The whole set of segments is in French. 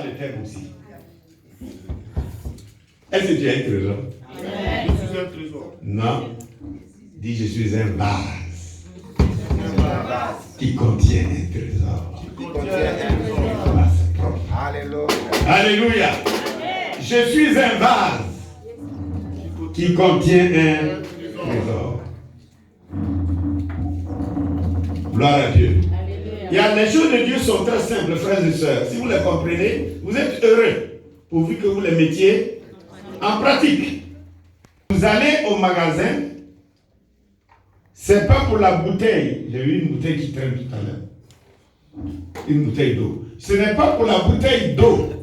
te t'aime aussi. Est-ce que tu es un trésor? Je suis un trésor. Non. Dis, je suis un vase qui contient un trésor. Alléluia. Alléluia. Je suis un vase qui contient un trésor. Gloire à Dieu. Il y a les choses de Dieu sont très simples, frères et sœurs. Si vous les comprenez, vous êtes heureux, pourvu que vous les mettiez en pratique. Vous allez au magasin, c'est pas pour la bouteille. J'ai vu une bouteille qui traîne tout à l'heure. Une bouteille d'eau. Ce n'est pas pour la bouteille d'eau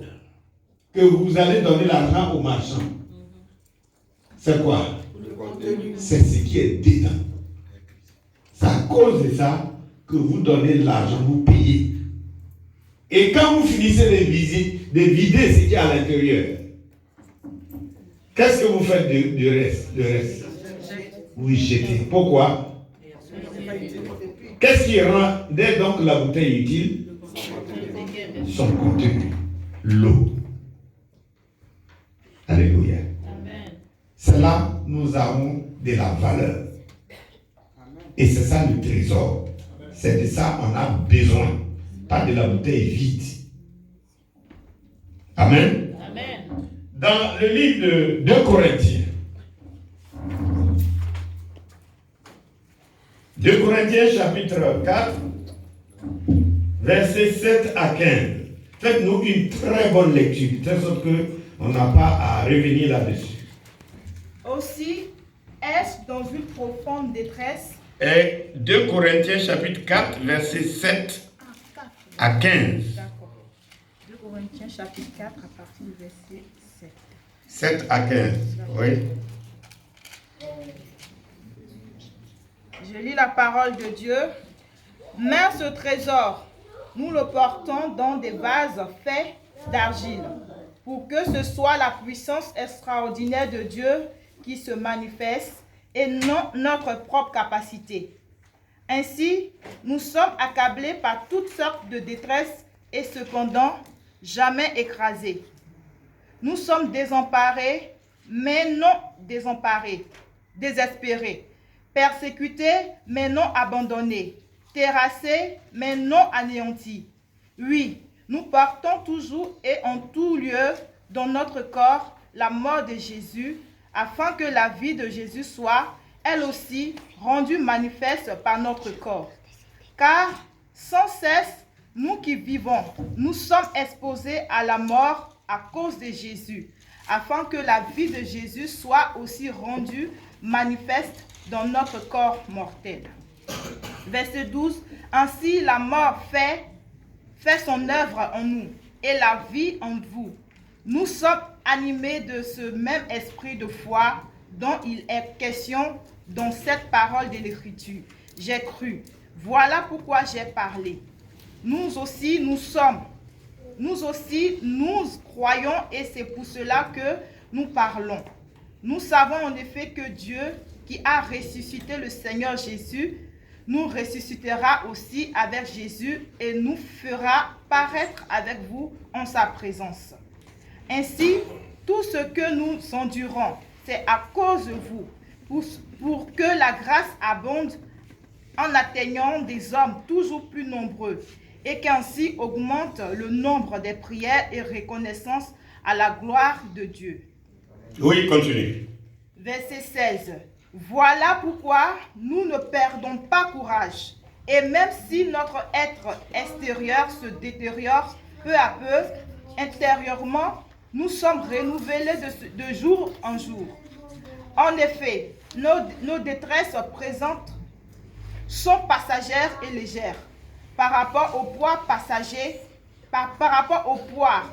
que vous allez donner l'argent au marchand. C'est quoi? C'est ce qui est dedans. C'est à cause de ça que vous donnez l'argent, vous payez. Et quand vous finissez de vider ce qui est à l'intérieur, qu'est-ce que vous faites du reste? Vous jetez. Pourquoi? Qu'est-ce qui rend dès donc la bouteille utile? Son contenu, l'eau. Alléluia. C'est là que nous avons de la valeur. Et c'est ça le trésor. C'est de ça qu'on a besoin. Pas de la bouteille vide. Amen. Dans le livre de 2 Corinthiens. 2 Corinthiens chapitre 4, versets 7 à 15. Faites-nous une très bonne lecture, de telle sorte qu'on n'a pas à revenir là-dessus. Aussi, est-ce dans une profonde détresse? Et 2 Corinthiens chapitre 4, versets 7 à 15. D'accord. 2 Corinthiens chapitre 4 à partir du verset 7. 7 à 15, oui. Je lis la parole de Dieu. Mais ce trésor, nous le portons dans des vases faits d'argile, pour que ce soit la puissance extraordinaire de Dieu qui se manifeste et non notre propre capacité. Ainsi, nous sommes accablés par toutes sortes de détresse et cependant jamais écrasés. Nous sommes désemparés, mais non désemparés, désespérés, persécutés, mais non abandonnés, terrassés, mais non anéantis. Oui, nous portons toujours et en tout lieu dans notre corps la mort de Jésus, afin que la vie de Jésus soit, elle aussi, rendue manifeste par notre corps. Car, sans cesse, nous qui vivons, nous sommes exposés à la mort à cause de Jésus, afin que la vie de Jésus soit aussi rendue manifeste dans notre corps mortel. Verset 12. Ainsi, la mort fait son œuvre en nous, et la vie en vous. Nous sommes animés de ce même esprit de foi dont il est question dans cette parole de l'Écriture. J'ai cru. Voilà pourquoi j'ai parlé. Nous aussi, nous croyons et c'est pour cela que nous parlons. Nous savons en effet que Dieu, qui a ressuscité le Seigneur Jésus, nous ressuscitera aussi avec Jésus et nous fera paraître avec vous en sa présence. Ainsi, tout ce que nous endurons, c'est à cause de vous, pour que la grâce abonde en atteignant des hommes toujours plus nombreux et qu'ainsi augmente le nombre des prières et reconnaissances à la gloire de Dieu. Oui, continue. Verset 16. Voilà pourquoi nous ne perdons pas courage. Et même si notre être extérieur se détériore peu à peu, intérieurement, nous sommes renouvelés de jour en jour. En effet, nos détresses présentes sont passagères et légères par rapport au poids passager, par rapport au poids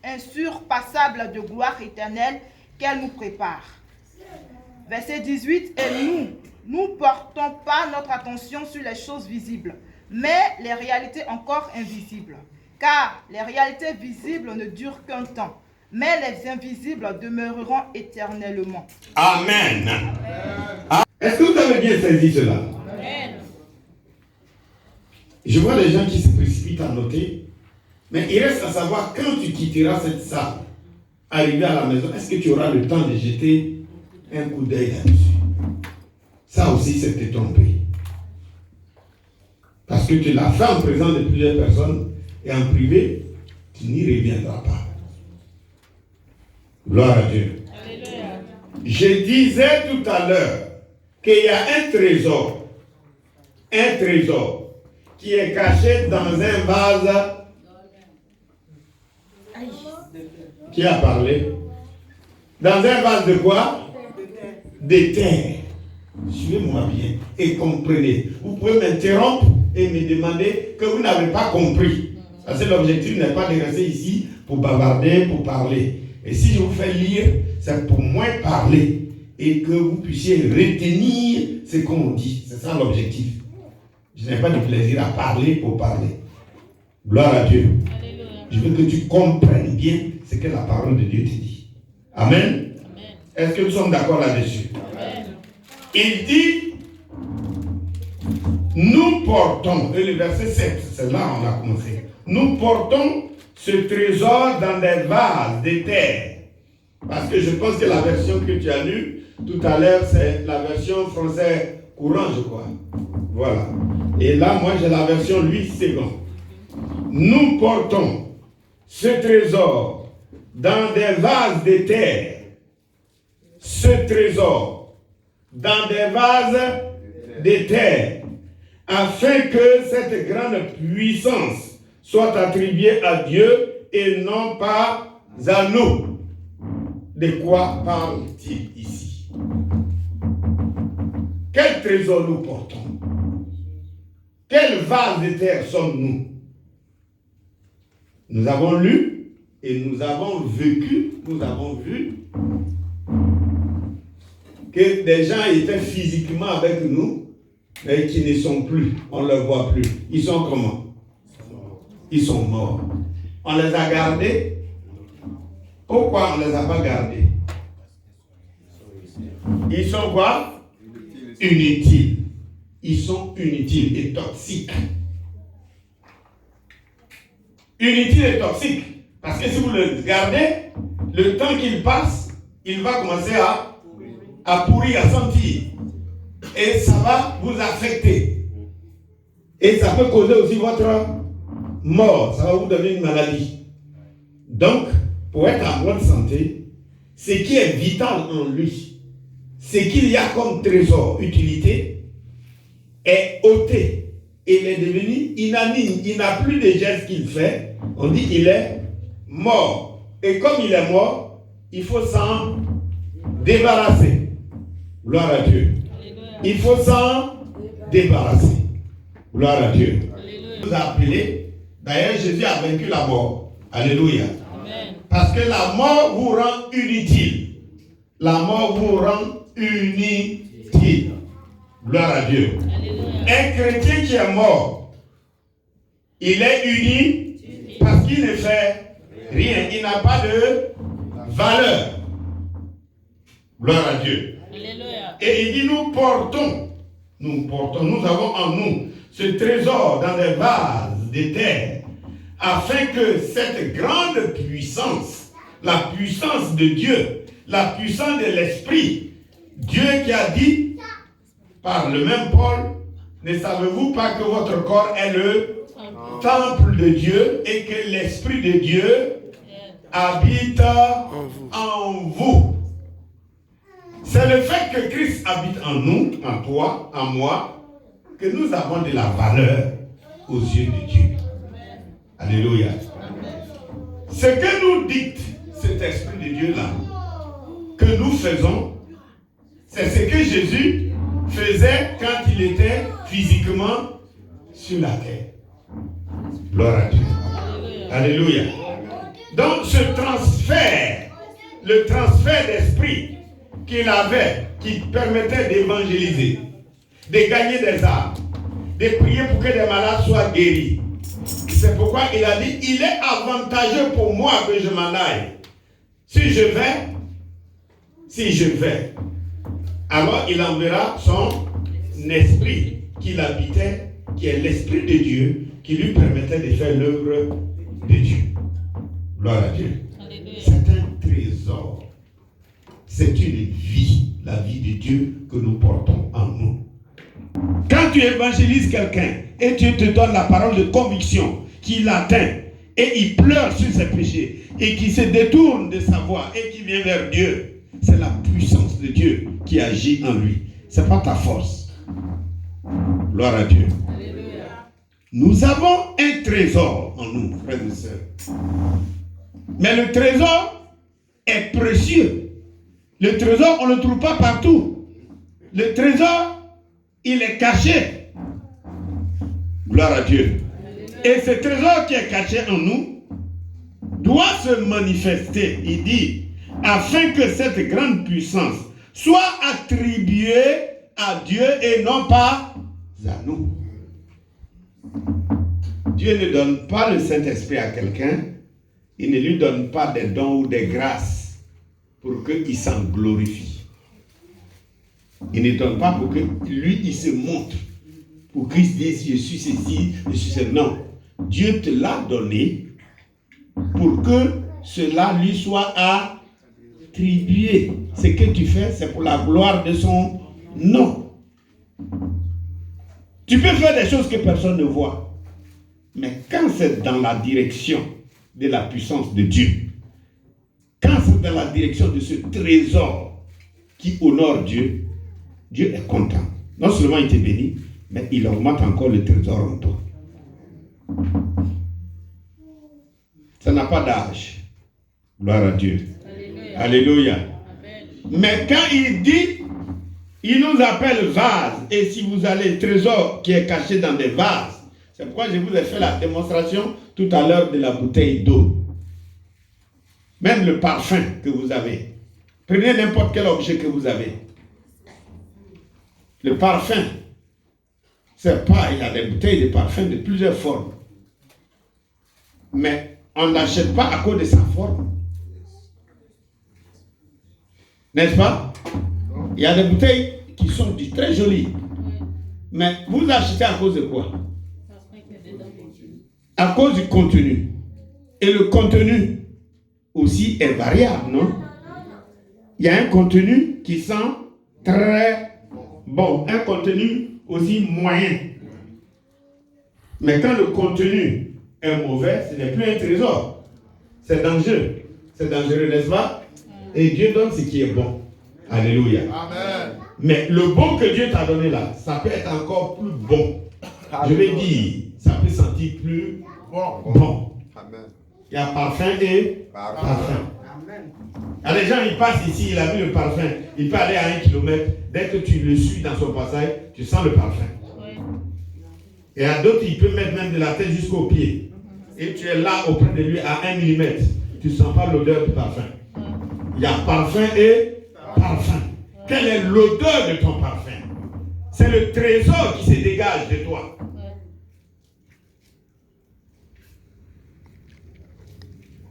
insurpassable de gloire éternelle qu'elle nous prépare. Verset 18, et nous portons pas notre attention sur les choses visibles, mais les réalités encore invisibles. Car les réalités visibles ne durent qu'un temps, mais les invisibles demeureront éternellement. Amen. Est-ce que vous avez bien saisi cela? Amen. Je vois les gens qui se précipitent à noter Mais il reste à savoir quand tu quitteras cette salle, arrivé à la maison, est-ce que tu auras le temps de jeter un coup d'œil là-dessus? Ça aussi, c'est te tromper. Parce que tu l'as fait en présence de plusieurs personnes et en privé, tu n'y reviendras pas. Gloire à Dieu. Alléluia. Je disais tout à l'heure qu'il y a un trésor qui est caché dans un vase. Qui a parlé? Dans un vase de quoi? De terre. Suivez-moi bien et comprenez. Vous pouvez m'interrompre et me demander que vous n'avez pas compris. Parce que l'objectif n'est pas de rester ici pour bavarder, pour parler. Et si je vous fais lire, c'est pour moins parler et que vous puissiez retenir ce qu'on dit. C'est ça l'objectif. Je n'ai pas de plaisir à parler pour parler. Gloire à Dieu. Alléluia. Je veux que tu comprennes bien ce que la parole de Dieu te dit. Amen. Amen. Est-ce que nous sommes d'accord là-dessus? Amen. Il dit, nous portons, et le verset 7, c'est là où on a commencé. Nous portons ce trésor dans des vases de terre. Parce que je pense que la version que tu as lue tout à l'heure, c'est la version française courant, je crois. Voilà. Et là, moi, j'ai la version Louis II. Nous portons ce trésor dans des vases de terre. Ce trésor dans des vases de terre, afin que cette grande puissance soit attribuée à Dieu et non pas à nous. De quoi parle-t-il ici? Quel trésor nous portons? Quel vase de terre sommes-nous? Nous avons lu et nous avons vécu, nous avons vu que des gens étaient physiquement avec nous, mais qui ne sont plus. On ne les voit plus. Ils sont comment? Ils sont morts. On les a gardés. Pourquoi on ne les a pas gardés? Ils sont quoi? Inutiles. Ils sont inutiles et toxiques. Inutiles et toxiques. Parce que si vous le gardez, le temps qu'il passe, il va commencer à pourrir, à sentir. Et ça va vous affecter. Et ça peut causer aussi votre mort. Ça va vous donner une maladie. Donc, pour être en bonne santé, ce qui est vital en lui, ce qu'il y a comme trésor, utilité, est ôté. Il est devenu inanime. Il n'a plus de gestes qu'il fait. On dit qu'il est mort. Et comme il est mort, il faut s'en débarrasser. Gloire à Dieu. Alléluia. Il faut s'en débarrasser. Gloire à Dieu. Alléluia. Vous appelez. D'ailleurs, Jésus a vaincu la mort. Alléluia. Amen. Parce que la mort vous rend inutile. La mort vous rend inutile. Gloire à Dieu. Alléluia. Un chrétien qui est mort, il est uni parce qu'il ne fait rien. Il n'a pas de valeur. Gloire à Dieu. Alléluia. Et il dit, nous avons en nous ce trésor dans des vases de terre, afin que cette grande puissance, la puissance de Dieu, la puissance de l'Esprit, Dieu qui a dit, par le même Paul, ne savez-vous pas que votre corps est le temple de Dieu et que l'Esprit de Dieu habite en vous? C'est le fait que Christ habite en nous, en toi, en moi, que nous avons de la valeur aux yeux de Dieu. Alléluia. Ce que nous dicte cet Esprit de Dieu-là, que nous faisons, c'est ce que Jésus faisait quand il était physiquement sur la terre. Gloire à Dieu. Alléluia. Donc ce transfert, le transfert d'esprit qu'il avait, qui permettait d'évangéliser, de gagner des âmes, de prier pour que des malades soient guéris. C'est pourquoi il a dit, il est avantageux pour moi que je m'en aille. Si je vais, alors il enverra son esprit qu'il habitait, qui est l'Esprit de Dieu, qui lui permettait de faire l'œuvre de Dieu. Gloire à Dieu. C'est un trésor. C'est une vie, la vie de Dieu que nous portons en nous. Quand tu évangélises quelqu'un et tu te donnes la parole de conviction qui l'atteint et il pleure sur ses péchés et qui se détourne de sa voie et qui vient vers Dieu, c'est la puissance de Dieu qui agit en lui. Ce n'est pas ta force. Gloire à Dieu. Alléluia. Nous avons un trésor en nous, frères et sœurs. Mais le trésor est précieux. Le trésor, on ne le trouve pas partout. Le trésor, il est caché. Gloire à Dieu. Et ce trésor qui est caché en nous doit se manifester, il dit, afin que cette grande puissance soit attribuée à Dieu et non pas à nous. Dieu ne donne pas le Saint-Esprit à quelqu'un, il ne lui donne pas des dons ou des grâces pour qu'il s'en glorifie. Il ne donne pas pour que lui, il se montre. Pour qu'il se dise, je suis ceci, je suis ceci. Non. Dieu te l'a donné pour que cela lui soit attribué. Ce que tu fais, c'est pour la gloire de son nom. Tu peux faire des choses que personne ne voit. Mais quand c'est dans la direction de la puissance de Dieu, quand c'est dans la direction de ce trésor qui honore Dieu, Dieu est content. Non seulement il te bénit, mais il augmente encore le trésor en toi. Ça n'a pas d'âge. Gloire à Dieu. Alléluia. Alléluia. Amen. Mais quand il dit, il nous appelle vase. Et si vous allez, le trésor qui est caché dans des vases. C'est pourquoi je vous ai fait la démonstration tout à l'heure de la bouteille d'eau. Même le parfum que vous avez. Prenez n'importe quel objet que vous avez. Le parfum, c'est pas, il y a des bouteilles de parfum de plusieurs formes. Mais on n'achète pas à cause de sa forme. N'est-ce pas? Il y a des bouteilles qui sont très jolies. Mais vous achetez à cause de quoi? À cause du contenu. Et le contenu aussi est variable, non? Il y a un contenu qui sent très bon, un contenu aussi moyen. Mais quand le contenu est mauvais, ce n'est plus un trésor. C'est dangereux. C'est dangereux, n'est-ce pas? Et Dieu donne ce qui est bon. Alléluia. Amen. Mais le bon que Dieu t'a donné là, ça peut être encore plus bon. Je vais dire, ça peut sentir plus bon. Amen. Il y a parfum et parfum. Il y a des gens, ils passent ici, il a vu le parfum. Il peut aller à 1 kilomètre. Dès que tu le suis dans son passage, tu sens le parfum. Et à d'autres, il peut mettre même de la tête jusqu'aux pieds. Et tu es là auprès de lui à 1 millimètre. Tu ne sens pas l'odeur du parfum. Il y a parfum et parfum. Quelle est l'odeur de ton parfum? C'est le trésor qui se dégage de toi.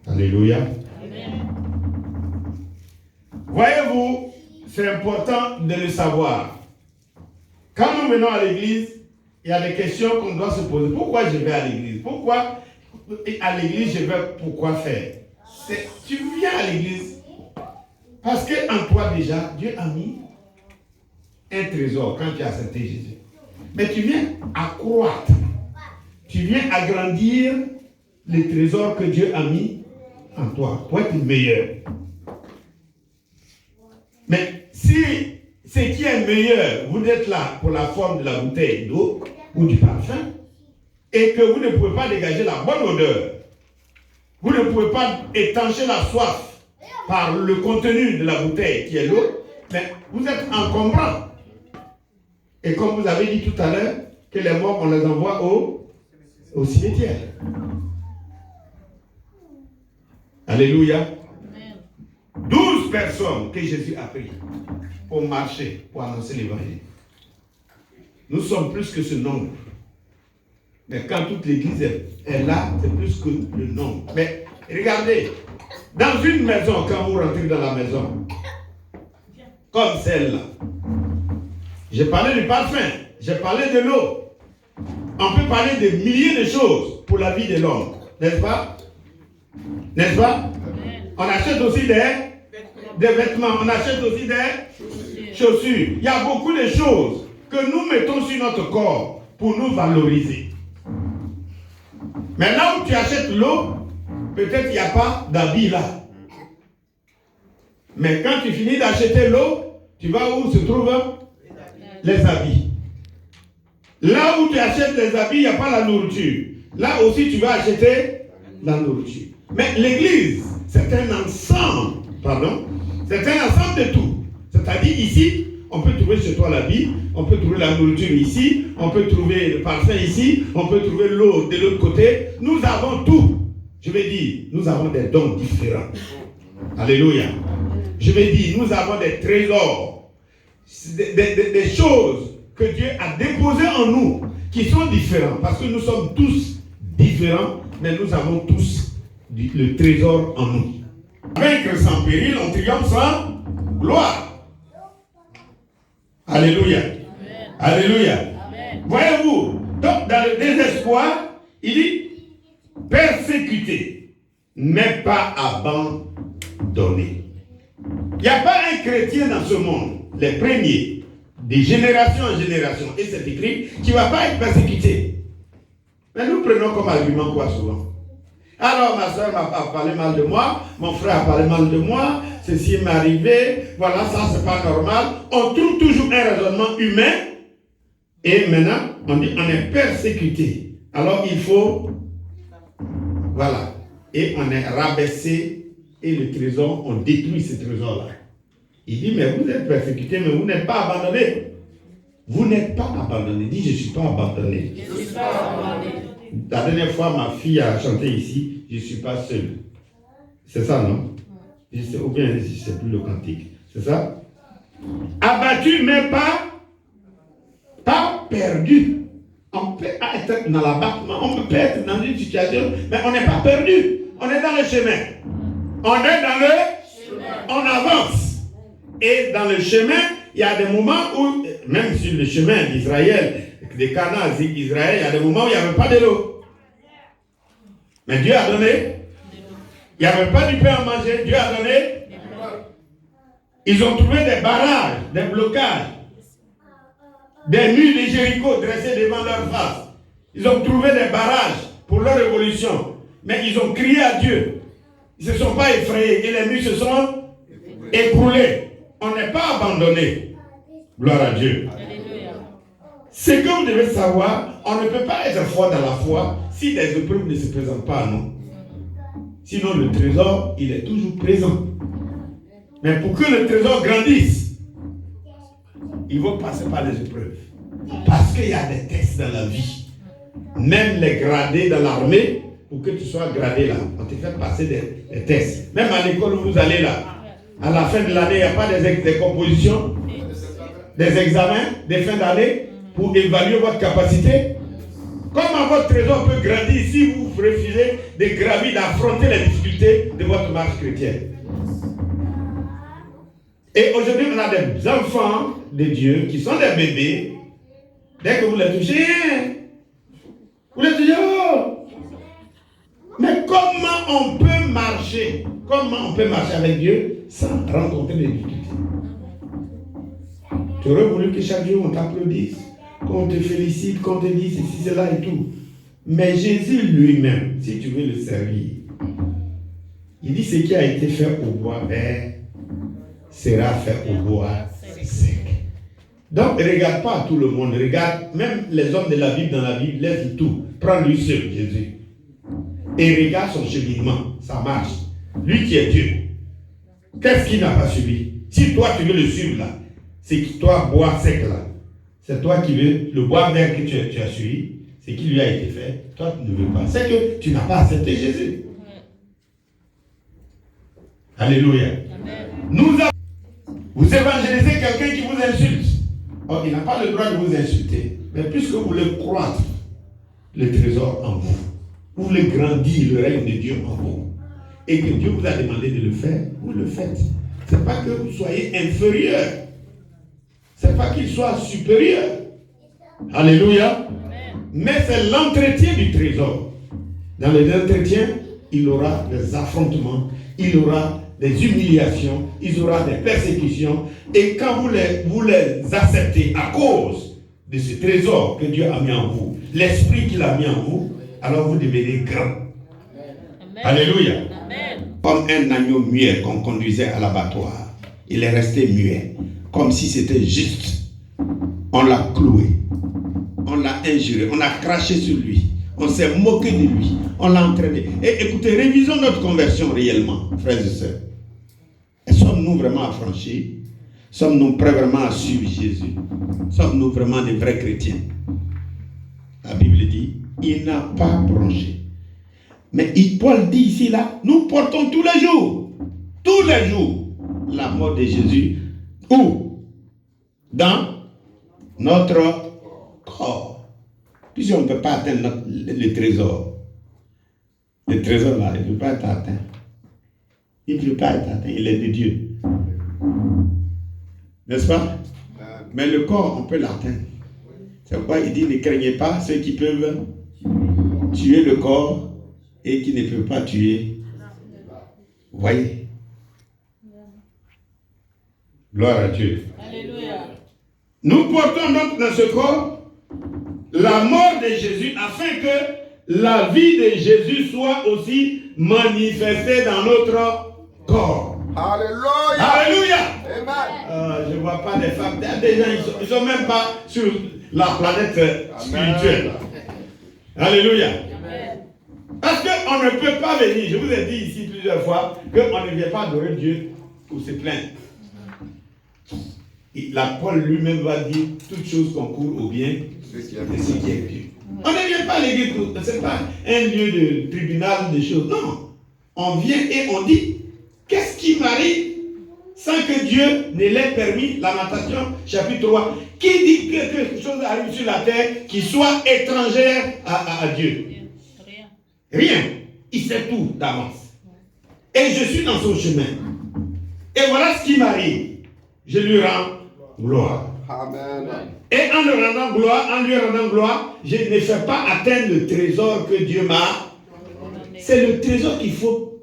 Alléluia. Voyez-vous, c'est important de le savoir. Quand nous venons à l'église, il y a des questions qu'on doit se poser. Pourquoi je vais à l'église? Pourquoi à l'église je vais pourquoi faire? Tu viens à l'église parce qu'en toi déjà, Dieu a mis un trésor quand tu as accepté Jésus. Mais tu viens accroître. Tu viens agrandir les trésors que Dieu a mis en toi pour être meilleur. Mais si ce qui est meilleur, vous êtes là pour la forme de la bouteille d'eau ou du parfum, et que vous ne pouvez pas dégager la bonne odeur, vous ne pouvez pas étancher la soif par le contenu de la bouteille qui est l'eau, mais vous êtes encombrant. Et comme vous avez dit tout à l'heure, que les morts, on les envoie au cimetière. Alléluia. 12 personnes que Jésus a pris pour marcher, pour annoncer l'évangile. Nous sommes plus que ce nombre. Mais quand toute l'église est là, c'est plus que le nombre. Mais regardez, dans une maison, quand vous rentrez dans la maison, comme celle-là, j'ai parlé du parfum, j'ai parlé de l'eau. On peut parler de milliers de choses pour la vie de l'homme, n'est-ce pas? N'est-ce pas? On achète aussi des vêtements. On achète aussi des chaussures. Il y a beaucoup de choses que nous mettons sur notre corps pour nous valoriser. Mais là où tu achètes l'eau, peut-être il n'y a pas d'habits là. Mais quand tu finis d'acheter l'eau, tu vas où se trouvent les habits. Là où tu achètes les habits, il n'y a pas la nourriture. Là aussi, tu vas acheter la nourriture. Mais l'église, c'est un ensemble, c'est un ensemble de tout. C'est-à-dire ici, on peut trouver chez toi l'habit, on peut trouver la nourriture ici, on peut trouver le parfum ici, on peut trouver l'eau de l'autre côté. Nous avons tout. Je vais dire, nous avons des dons différents. Alléluia. Je vais dire, nous avons des trésors, des choses que Dieu a déposées en nous, qui sont différents, parce que nous sommes tous différents, mais nous avons tous le trésor en nous. Vaincre sans péril, on triomphe sans gloire. Alléluia. Amen. Alléluia. Amen. Voyez-vous, donc dans le désespoir, il dit persécuter, mais pas abandonner. Il n'y a pas un chrétien dans ce monde, les premiers, de génération en génération, et c'est écrit, qui ne va pas être persécuté. Mais nous prenons comme argument quoi souvent? Alors ma soeur m'a parlé mal de moi, mon frère a parlé mal de moi, ceci m'est arrivé, voilà, ça c'est pas normal. On trouve toujours un raisonnement humain, et maintenant on dit on est persécuté. Alors il faut, voilà, et on est rabaissé, et le trésor, on détruit ce trésor-là. Il dit, mais vous êtes persécuté, mais vous n'êtes pas abandonné. Vous n'êtes pas abandonné. Il dit, je ne suis pas abandonné. Je ne suis pas abandonné. La dernière fois, ma fille a chanté ici, je ne suis pas seul. C'est ça, non? Ou bien, c'est plus le cantique. C'est ça? Abattu, mais pas perdu. On peut être dans l'abattement, on peut être dans une situation, mais on n'est pas perdu. On est dans le chemin. On est dans le chemin. On avance. Et dans le chemin, il y a des moments où, même sur le chemin d'Israël, des Canaan, d'Israël, il y a des moments où il n'y avait pas de l'eau. Mais Dieu a donné. Il n'y avait pas du pain à manger. Dieu a donné. Ils ont trouvé des barrages, des blocages, des murs de Jéricho dressés devant leur face. Ils ont trouvé des barrages pour leur révolution. Mais ils ont crié à Dieu. Ils ne se sont pas effrayés et les murs se sont écroulés. On n'est pas abandonné. Gloire à Dieu. Ce que vous devez savoir, on ne peut pas être fort dans la foi si les épreuves ne se présentent pas à nous. Sinon le trésor, il est toujours présent. Mais pour que le trésor grandisse, il faut passer par les épreuves. Parce qu'il y a des tests dans la vie. Même les gradés dans l'armée, pour que tu sois gradé là, on te fait passer des tests. Même à l'école où vous allez là, à la fin de l'année, il n'y a pas des compositions, des examens de fin d'année pour évaluer votre capacité. Comment votre trésor peut grandir si vous refusez de gravir, d'affronter les difficultés de votre marche chrétienne? Et aujourd'hui, on a des enfants de Dieu qui sont des bébés. Dès que vous les touchez, vous les touchez, oh! Mais comment on peut marcher? Comment on peut marcher avec Dieu sans rencontrer des difficultés? Tu aurais voulu que chaque jour on t'applaudisse, qu'on te félicite, qu'on te dise ceci, cela et tout. Mais Jésus lui-même, si tu veux le servir, il dit ce qui a été fait au bois vert sera fait au bois sec. Donc ne regarde pas tout le monde, regarde même les hommes de la Bible dans la Bible, laisse tout, prends lui seul, Jésus. Et regarde son cheminement, ça marche. Lui qui est Dieu, qu'est-ce qu'il n'a pas suivi? Si toi tu veux le suivre là, c'est que toi, bois sec là, c'est toi qui veux, le bois vert que tu as suivi, c'est qui lui a été fait, toi tu ne veux pas. C'est que tu n'as pas accepté Jésus. Alléluia. Amen. Vous évangélisez quelqu'un qui vous insulte. Oh, il n'a pas le droit de vous insulter. Mais puisque vous voulez croître le trésor en vous, vous voulez grandir le règne de Dieu en vous, et que Dieu vous a demandé de le faire, vous le faites. Ce n'est pas que vous soyez inférieur. Ce n'est pas qu'il soit supérieur. Alléluia. Amen. Mais c'est l'entretien du trésor. Dans les entretiens, il aura des affrontements, il aura des humiliations, il aura des persécutions. Et quand vous les acceptez à cause de ce trésor que Dieu a mis en vous, l'esprit qu'il a mis en vous, alors vous devenez grand. Amen. Alléluia. Amen. Comme un agneau muet qu'on conduisait à l'abattoir, il est resté muet, comme si c'était juste. On l'a cloué, on l'a injuré, on a craché sur lui, on s'est moqué de lui, on l'a entraîné. Et écoutez, révisons notre conversion réellement, frères et sœurs. Et sommes-nous vraiment affranchis? Sommes-nous prêts vraiment à suivre Jésus? Sommes-nous vraiment des vrais chrétiens? La Bible dit, il n'a pas bronché. Mais Paul dit ici, là, nous portons tous les jours, la mort de Jésus. Où? Dans notre corps. Puisqu'on ne peut pas atteindre le trésor. Le trésor là, il ne peut pas être atteint. Il ne peut pas être atteint, il est de Dieu. N'est-ce pas? Mais le corps, on peut l'atteindre. C'est pourquoi il dit, ne craignez pas ceux qui peuvent tuer le corps et qui ne peuvent pas tuer. Vous voyez? Gloire à Dieu. Alléluia. Nous portons donc dans ce corps la mort de Jésus afin que la vie de Jésus soit aussi manifestée dans notre corps. Alléluia. Alléluia. Amen. Je ne vois pas des femmes. Des gens, ils ne sont même pas sur la planète spirituelle. Alléluia. Amen. Parce qu'on ne peut pas venir. Je vous ai dit ici plusieurs fois qu'on ne vient pas adorer Dieu pour se plaindre. Paul lui-même va dire toutes choses concourent au bien de ce qui est Dieu. On ne vient pas à l'église, ce n'est pas un lieu de tribunal des choses. Non. On vient et on dit qu'est-ce qui m'arrive sans que Dieu ne l'ait permis. Lamentation chapitre 3. Qui dit que quelque chose arrive sur la terre qui soit étrangère à Dieu? Rien. Il sait tout d'avance. Et je suis dans son chemin. Et voilà ce qui m'arrive. Je lui rends gloire. Amen. Et en lui rendant gloire, je ne fais pas atteindre le trésor que Dieu m'a. C'est le trésor qu'il faut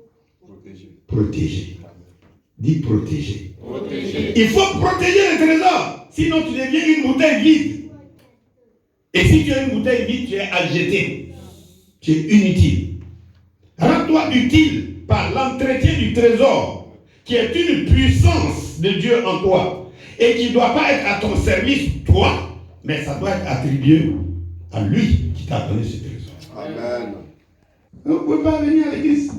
protéger. Dis protéger. Il faut protéger le trésor. Sinon tu deviens une bouteille vide. Et si tu as une bouteille vide, tu es à jeter. Tu es inutile. Rends-toi utile par l'entretien du trésor, qui est une puissance de Dieu en toi, et qui ne doit pas être à ton service, toi, mais ça doit être attribué à lui qui t'a donné ce trésor. Amen. Vous ne pouvez pas venir à l'église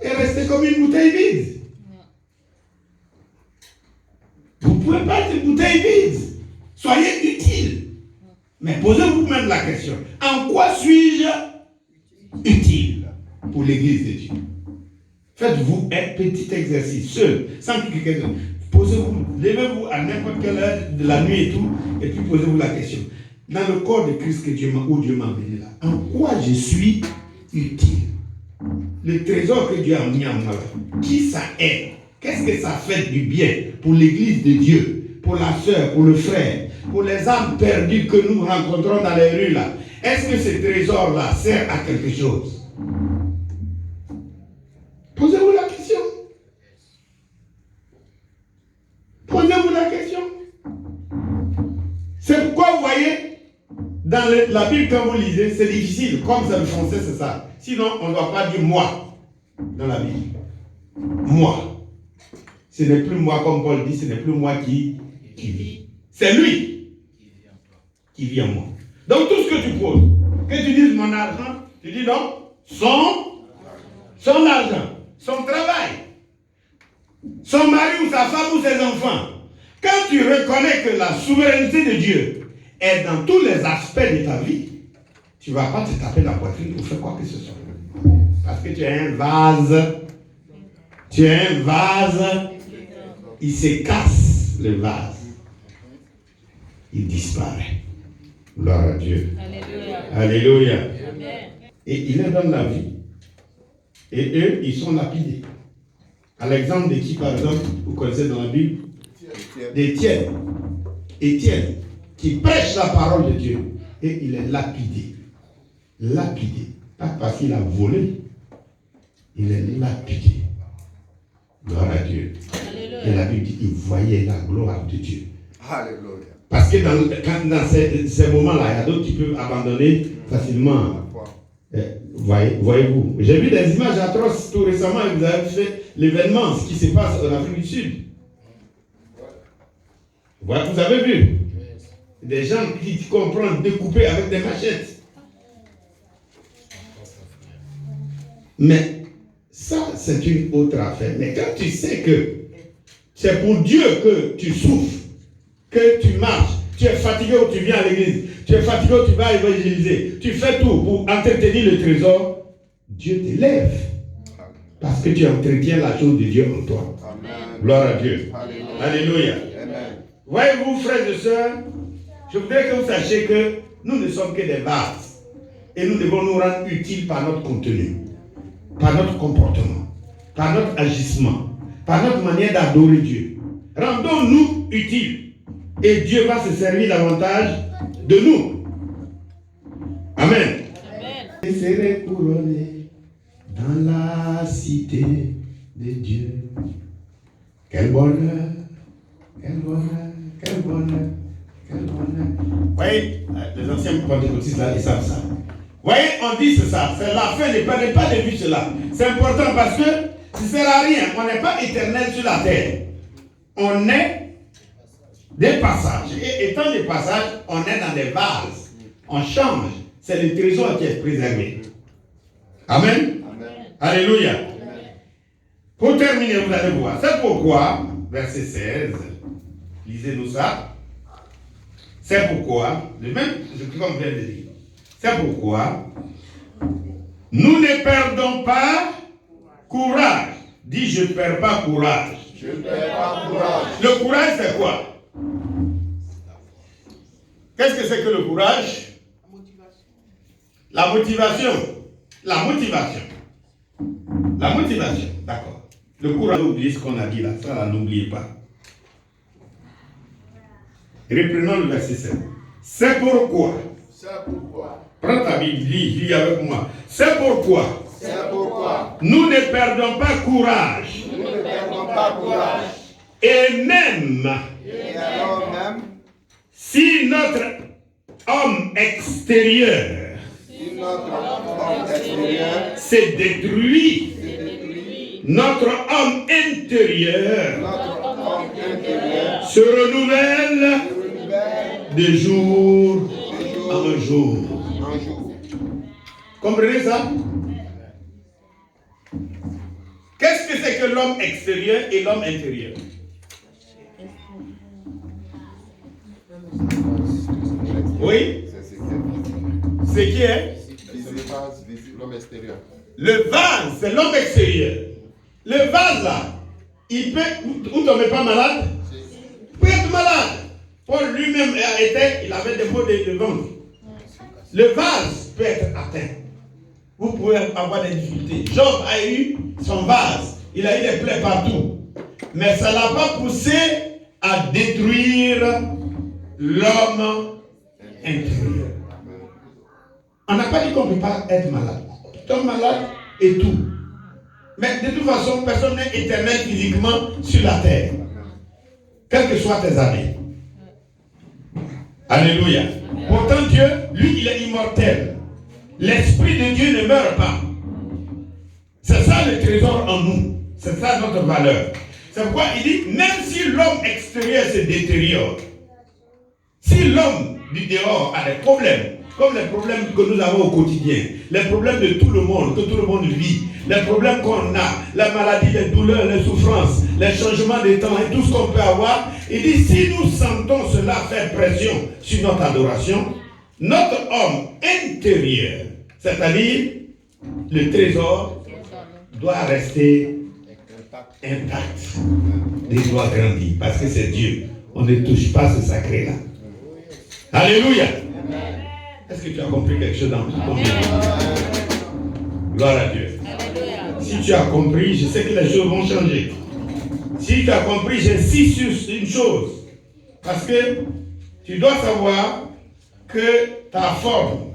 et rester comme une bouteille vide. Vous ne pouvez pas être une bouteille vide. Soyez utile. Mais posez-vous même la question. En quoi suis-je utile pour l'église de Dieu? Faites-vous un petit exercice, seul, sans que quelqu'un d'autre. Posez-vous, levez-vous à n'importe quelle heure de la nuit et tout, et puis posez-vous la question. Dans le corps de Christ où Dieu m'a amené là, en quoi je suis utile? Le trésor que Dieu a mis en moi, qui ça est? Qu'est-ce que ça fait du bien pour l'église de Dieu, pour la sœur, pour le frère, pour les âmes perdues que nous rencontrons dans les rues là? Est-ce que ce trésor-là sert à quelque chose? Posez-vous la question. Posez-vous la question. C'est pourquoi vous voyez, dans la Bible, quand vous lisez, c'est difficile. Comme c'est le français, c'est ça. Sinon, on ne doit pas dire moi dans la Bible. Moi. Ce n'est plus moi, comme Paul dit, ce n'est plus moi qui vit. C'est lui qui vit en moi. Donc tout ce que tu poses, que tu dises mon argent, tu dis non, son argent, son travail, son mari ou sa femme ou ses enfants. Quand tu reconnais que la souveraineté de Dieu est dans tous les aspects de ta vie, tu ne vas pas te taper la poitrine pour faire quoi que ce soit. Parce que tu es un vase. Tu es un vase. Il se casse, le vase. Il disparaît. Gloire à Dieu. Alléluia. Alléluia. Amen. Et il leur donne la vie. Et eux, ils sont lapidés. À l'exemple de qui, par exemple, vous connaissez dans la Bible? D'Étienne. Étienne, qui prêche la parole de Dieu. Et il est lapidé. Lapidé. Pas parce qu'il a volé. Il est lapidé. Gloire à Dieu. Et la Bible dit qu'il voyait la gloire de Dieu. Alléluia. Parce que dans ces moments-là, il y a d'autres qui peuvent abandonner facilement. Voyez-vous. J'ai vu des images atroces tout récemment et vous avez fait l'événement, ce qui se passe en Afrique du Sud. Vous avez vu des gens qui comprennent découper avec des machettes. Mais ça, c'est une autre affaire. Mais quand tu sais que c'est pour Dieu que tu souffres, que tu marches, tu es fatigué ou tu viens à l'église, tu es fatigué ou tu vas évangéliser, tu fais tout pour entretenir le trésor, Dieu t'élève. Parce que tu entretiens la chose de Dieu en toi. Amen. Gloire à Dieu. Alléluia. Alléluia. Amen. Voyez-vous, frères et sœurs, je voudrais que vous sachiez que nous ne sommes que des bases. Et nous devons nous rendre utiles par notre contenu, par notre comportement, par notre agissement, par notre manière d'adorer Dieu. Rendons-nous utiles. Et Dieu va se servir davantage de nous. Amen. Je serai couronné dans la cité de Dieu. Quel bonheur, quel bonheur, quel bonheur, quel bonheur. Vous voyez, les anciens pentecôtistes là, ils savent ça. Vous voyez, on dit ça, c'est la fin, ne perdez pas de vue cela. C'est important parce que ça ne sert à rien. On n'est pas éternel sur la terre. On est des passages. Et étant des passages, on est dans des vases. On change. C'est le trésor qui est préservé. Amen. Amen. Alléluia. Amen. Pour terminer, vous allez voir. C'est pourquoi, verset 16, lisez-nous ça. C'est pourquoi, le même, comme je viens de dire, c'est pourquoi nous ne perdons pas courage. Dis, je ne perds pas courage. Je ne perds pas courage. Le courage, c'est quoi? Qu'est-ce que c'est que le courage? La motivation. La motivation. La motivation, d'accord. Le courage, oubliez ce qu'on a dit là, ça là, n'oubliez pas. Reprenons le verset 7. C'est pourquoi. C'est pourquoi. Prends ta Bible, lis avec moi. C'est pourquoi. C'est pourquoi. Nous ne perdons pas courage. Nous ne perdons pas courage. Et même. Et alors même. Si notre homme extérieur. Si notre homme extérieur. C'est détruit. Notre homme intérieur. Notre homme intérieur. Se renouvelle. De jour en jour. Comprenez ça? Qu'est-ce que c'est que l'homme extérieur et l'homme intérieur? Oui? C'est ce qui est? L'homme extérieur. Le vase, c'est l'homme extérieur. Le vase là, il peut. Vous ne tombez pas malade? Vous pouvez être malade. Paul lui-même il avait des maux de ventre. Le vase peut être atteint. Vous pouvez avoir des difficultés. Job a eu son vase. Il a eu des plaies partout. Mais ça ne l'a pas poussé à détruire l'homme intérieur. On n'a pas dit qu'on ne peut pas être malade. Tu es malade et tout. Mais de toute façon, personne n'est éternel physiquement sur la terre. Quelles que soient tes années. Alléluia. Pourtant Dieu, lui, il est immortel. L'Esprit de Dieu ne meurt pas. C'est ça le trésor en nous. C'est ça notre valeur. C'est pourquoi il dit, même si l'homme extérieur se détériore, si l'homme du dehors a des problèmes, comme les problèmes que nous avons au quotidien, les problèmes de tout le monde, que tout le monde vit, les problèmes qu'on a, la maladie, les douleurs, les souffrances, les changements de temps et tout ce qu'on peut avoir, il dit, si nous sentons cela faire pression sur notre adoration, notre homme intérieur, c'est-à-dire le trésor, doit rester intact. Il doit grandir parce que c'est Dieu. On ne touche pas ce sacré-là. Alléluia. Est-ce que tu as compris quelque chose dans tout ton vie? Gloire à Dieu. Si tu as compris, je sais que les choses vont changer. Si tu as compris, j'insiste sur une chose. Parce que tu dois savoir que ta forme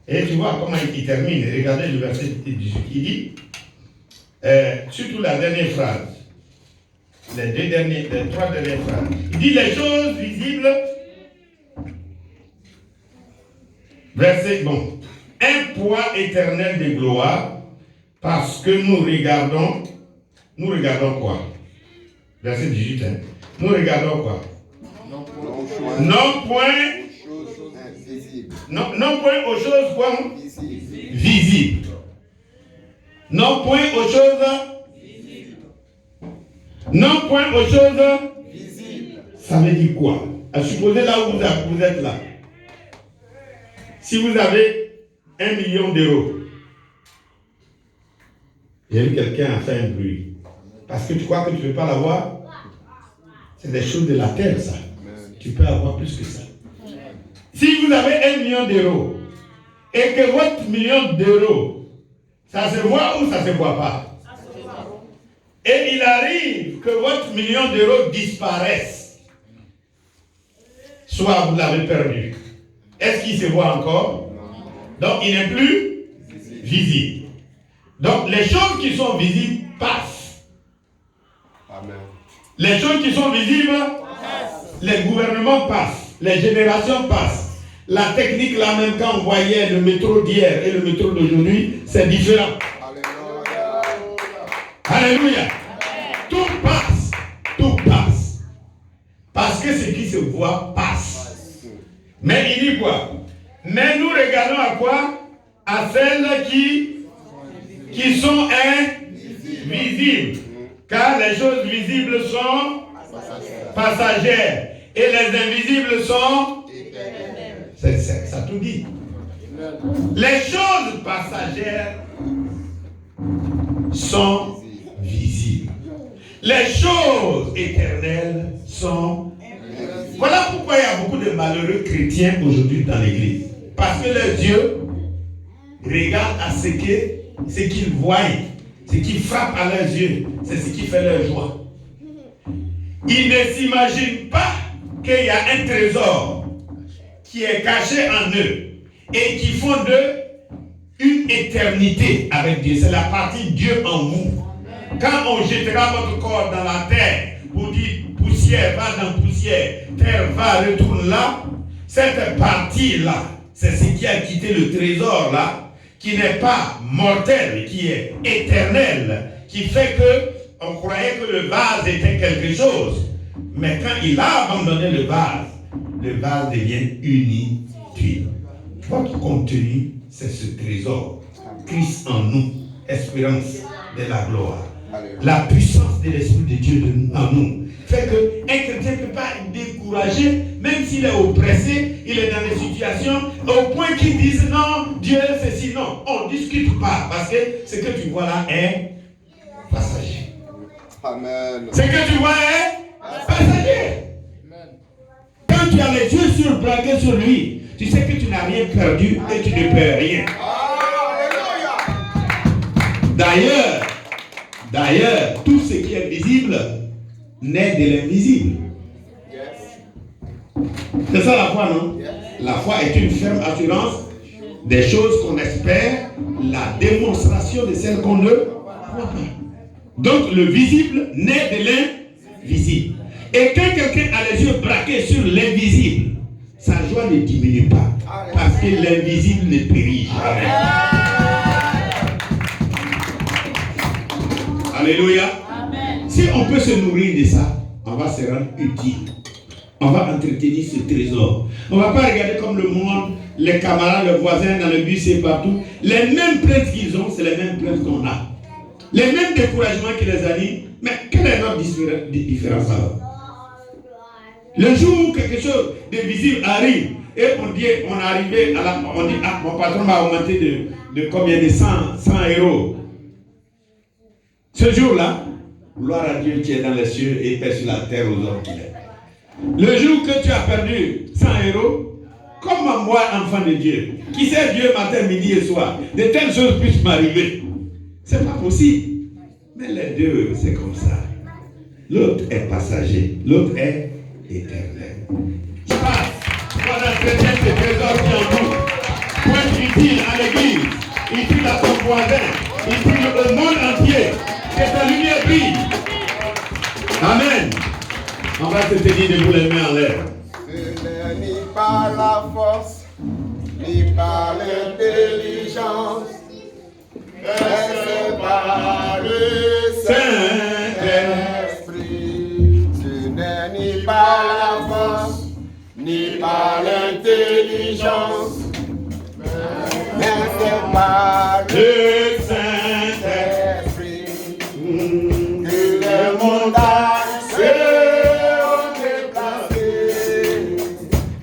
Et tu vois comment il termine. Regardez le verset 18. Il dit, surtout la dernière phrase, les trois dernières phrases. Il dit les choses visibles. Verset, bon. Un poids éternel de gloire, parce que nous regardons quoi? Verset 18. Hein. Nous regardons quoi? Non point aux choses quoi? Visibles. Non point aux choses visibles. Non point aux choses visibles. Ça veut dire quoi? À supposer là où vous êtes là. Si vous avez 1 million d'euros, il y a eu quelqu'un a fait un bruit. Parce que tu crois que tu ne peux pas l'avoir? C'est des choses de la terre, ça. Tu peux avoir plus que ça. Si vous avez 1 million d'euros et que votre million d'euros, ça se voit ou ça ne se voit pas? Et il arrive que votre million d'euros disparaisse. Soit vous l'avez perdu. Est-ce qu'il se voit encore? Donc il n'est plus visible. Donc les choses qui sont visibles passent. Amen. Les choses qui sont visibles, les gouvernements passent, les générations passent. La technique là même quand on voyait le métro d'hier et le métro d'aujourd'hui, c'est différent. Alléluia. Tout passe. Tout passe. Parce que ce qui se voit passe. Mais il dit quoi? Mais nous regardons à quoi? À celles qui sont invisibles. Car les choses visibles sont passagères. Et les invisibles sont éternelles. Ça tout dit. Les choses passagères sont visibles. Les choses éternelles sont invisibles. Voilà pourquoi il y a beaucoup de malheureux chrétiens aujourd'hui dans l'église. Parce que leurs yeux regardent à ce qu'ils voient, ce qui frappe à leurs yeux, c'est ce qui fait leur joie. Ils ne s'imaginent pas qu'il y a un trésor qui est caché en eux et qui font d'eux une éternité avec Dieu. C'est la partie Dieu en vous. Quand on jettera votre corps dans la terre, vous dites poussière va dans poussière, terre va retourne là, cette partie-là, c'est ce qui a quitté le trésor là, qui n'est pas mortel, qui est éternel, qui fait que on croyait que le vase était quelque chose. Mais quand il a abandonné le vase devient inutile. Votre contenu, c'est ce trésor. Christ en nous, espérance de la gloire. La puissance de l'Esprit de Dieu en nous fait qu'un chrétien ne peut pas être découragé, même s'il est oppressé, il est dans des situations au point qu'il dise non, Dieu c'est si non. On ne discute pas parce que ce que tu vois là est passager. Amen. Ce que tu vois est passager. Quand tu as les yeux braqués sur lui, tu sais que tu n'as rien perdu et tu ne perds rien. D'ailleurs, tout ce qui est visible naît de l'invisible. C'est ça la foi, non? La foi est une ferme assurance des choses qu'on espère, la démonstration de celles qu'on ne voit pas. Donc le visible naît de l'invisible. Et quand quelqu'un a les yeux braqués sur l'invisible, sa joie ne diminue pas. Parce que l'invisible ne périt jamais. Alléluia. Si on peut se nourrir de ça, on va se rendre utile. On va entretenir ce trésor. On ne va pas regarder comme le monde, les camarades, les voisins dans le bus et partout. Les mêmes plaintes qu'ils ont, c'est les mêmes plaintes qu'on a. Les mêmes découragements qui les animent. Mais quelle est notre différence alors? Le jour où quelque chose de visible arrive, et on dit, on est arrivé à la... On dit, ah, mon patron m'a augmenté de combien? De 100 euros. Ce jour-là, gloire à Dieu qui est dans les cieux et paix sur la terre aux hommes qu'il est. Le jour que tu as perdu 100 euros, comme moi, enfant de Dieu, qui sait Dieu matin, midi et soir, de telles choses puissent m'arriver. C'est pas possible. Mais les deux, c'est comme ça. L'autre est passager, l'autre est éternel. Je passe. Voilà, c'est ce trésor qui en nous. Pour être utile l'église, il brille à ton voisin, il brille au monde entier. Que ta lumière brille. Amen. On va se tenir debout les mains en l'air. Ce n'est ni par la force, ni par l'intelligence, mais c'est par le Saint-Esprit. Ce n'est ni par la force, ni par l'intelligence, mais c'est par le Saint-Esprit que les montagnes seront déplacées,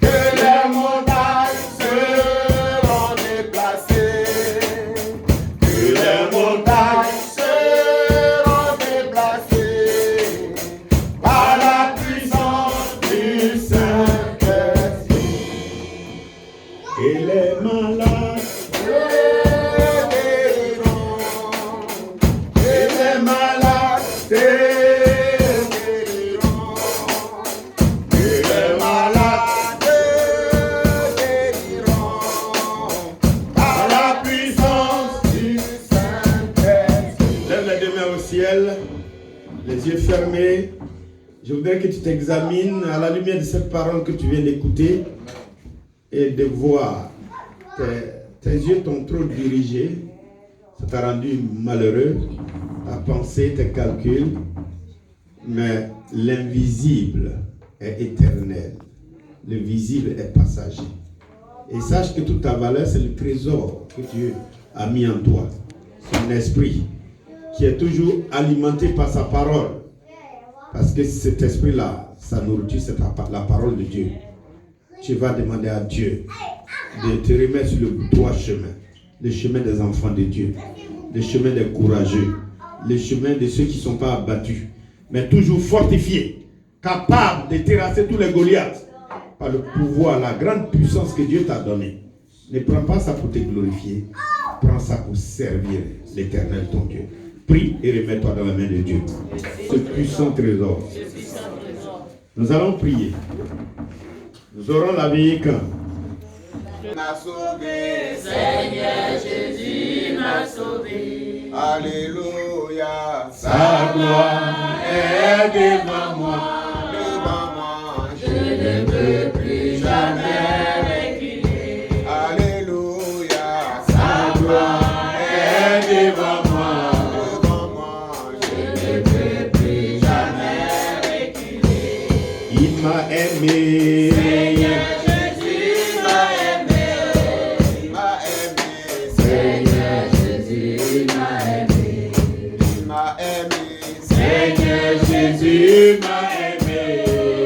que les montagnes seront déplacées, que les montagnes seront déplacées par la puissance du Saint-Esprit. Et les malades, Et les malades guériront. Et les malades guériront. Par la puissance du Saint-Esprit. lève les deux mains au ciel, les yeux fermés. Je voudrais que tu t'examines à la lumière de cette parole que tu viens d'écouter et de voir. Tes yeux t'ont trop dirigé, ça t'a rendu malheureux, ta pensée, tes calculs, mais l'invisible est éternel, le visible est passager. Et sache que toute ta valeur, c'est le trésor que Dieu a mis en toi, son esprit, qui est toujours alimenté par sa parole. Parce que cet esprit-là, sa nourriture, c'est la parole de Dieu. Tu vas demander à Dieu de te remettre sur le droit chemin, le chemin des enfants de Dieu, le chemin des courageux, le chemin de ceux qui ne sont pas abattus, mais toujours fortifiés, capables de terrasser tous les Goliaths par le pouvoir, la grande puissance que Dieu t'a donnée. Ne prends pas ça pour te glorifier, prends ça pour servir l'Éternel ton Dieu. Prie et remets-toi dans la main de Dieu. Ce puissant trésor. Nous allons prier. Nous aurons la vie quand M'a sauvé, Seigneur Jésus m'a sauvé. Alléluia, sa gloire est devant moi. devant moi, Je ne peux plus jamais reculer. Alléluia, Sa gloire est devant moi. devant moi, Je ne peux plus jamais reculer. Il m'a aimé. Seigneur Jésus m'a aimé. il m'a aimé, Seigneur Jésus m'a aimé. il m'a aimé, Seigneur Jésus m'a aimé.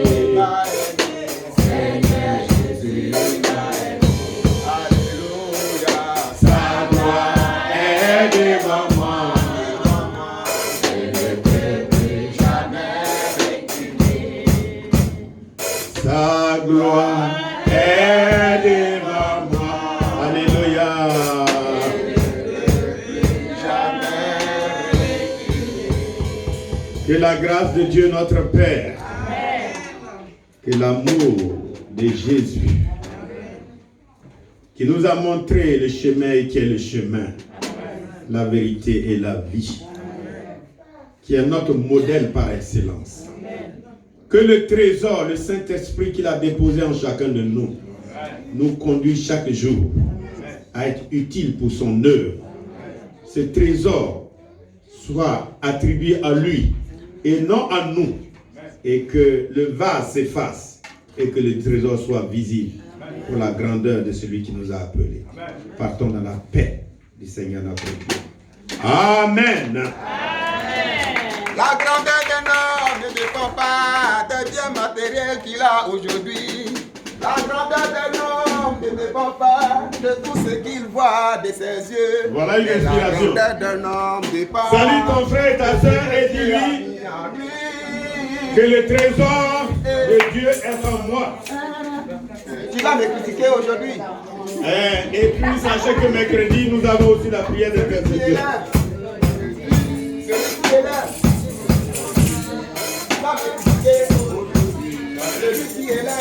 il m'a aimé, Seigneur Jésus m'a aimé. Alléluia, Sa gloire est devant moi. devant moi, Je ne peux plus jamais reculer. Sa gloire est devant moi. Alléluia. Que la grâce de Dieu notre Père, que l'amour de Jésus, qui nous a montré le chemin et qui est le chemin, la vérité et la vie, qui est notre modèle par excellence. Que le trésor, le Saint-Esprit qu'il a déposé en chacun de nous, nous conduit chaque jour à être utile pour son œuvre. Ce trésor soit attribué à lui et non à nous, et que le vase s'efface et que le trésor soit visible pour la grandeur de celui qui nous a appelés. Partons dans la paix du Seigneur notre Dieu. Amen. La grandeur d'un homme ne dépend pas des biens matériels qu'il a aujourd'hui. La grandeur d'un homme ne dépend pas de tout ce qu'il voit de ses yeux. Voilà une Mais inspiration. la grandeur d'un homme dépend. Salut ton frère et ta soeur et dis-lui que le trésor de Dieu est en moi. Tu vas me critiquer aujourd'hui. Et puis sachez que mercredi, nous avons aussi la prière de Celui qui est Dieu. là. Celui qui est là. Tu vas me critiquer aujourd'hui. Celui qui est là.